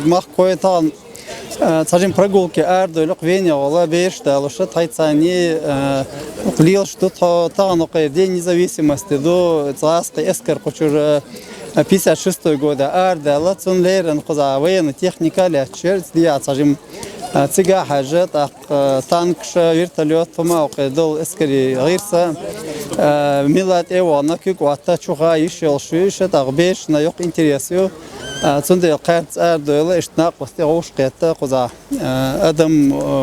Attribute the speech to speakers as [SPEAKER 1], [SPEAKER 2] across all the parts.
[SPEAKER 1] Махкойтан цажим прогулки ардолок Веня вала бешта лоша тайцани лил что таанокай День независимости до цаски эскер кучур 56 года ардала цунлерен коза военная техника лячер дия цажим цига حاجات танк вертолет помаук дол эскери гирса милат эвана кюквата чуга ишелшуш тагбеш на yok интересю цунде قارت ardöle iştnaq wasti goşqetta qoza adam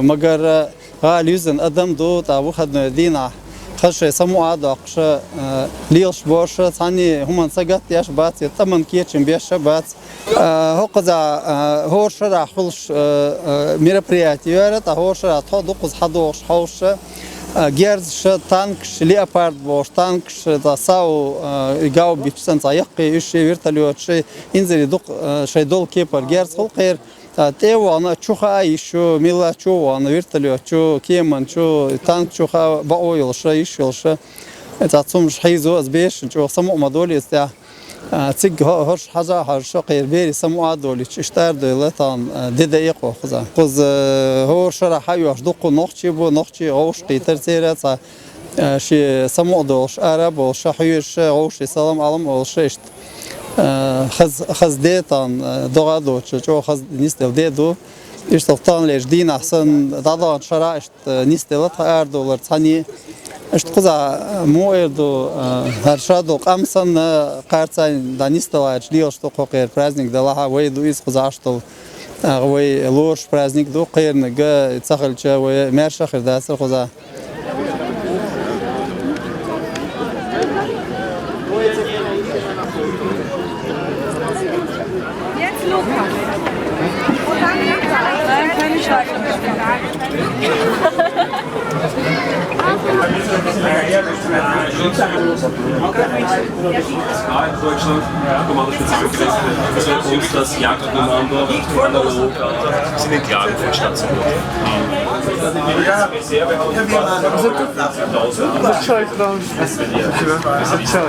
[SPEAKER 1] magar galüzen adam do tabu khadna dina خش سمو عادقش ليش باش ثاني هم سجت ياش بات يتمن كيتشن بيش بات هو قزا هو شرع خلش мероприятие هو شرع تحضو قز حضوش حوش جيرز تانكش ليابارد باش تانكش تساو يجاو بيتشن صايقي إيش ويرتليوت شيء إنزل يدق شيء دول كيبر جيرز خل خير تيوانا تشوخا يشو ميلا تشوانا ويرتليوت شو كيمان شو تانك تشوخا باويل شيء يشيلش تعصم حيزو أزبيش شو سمو مدولي استع تيج هرش حاجة هرش غير بيري سمو عدولي اشتار دولتان دقيقة خذا خذ هو شرح حيوش دقو نقشي بو نقشي غوش قيتر سيرت شي سمو دولش عرب وشحيوش غوش سلام علم وشيشت خز ديتان دوغادو شو خز نيستل ديدو اشتغلتان ليش دين أحسن دادان شرع اشت نيستل $1 ثاني اشتقزا مو اردو هرشادو قامسن قارتسان دانيستل ليش تقو قير برازنيك دلها ويدو إز قزاشتل وي لورش برازنيك دو قير نجا تسخل شا وي مرشخر داسر قزا
[SPEAKER 2] Deutschland, Kommando Spezialgericht, und das Jagdkommando analog sind in Klagenfurt stationiert.
[SPEAKER 3] Zaczaj.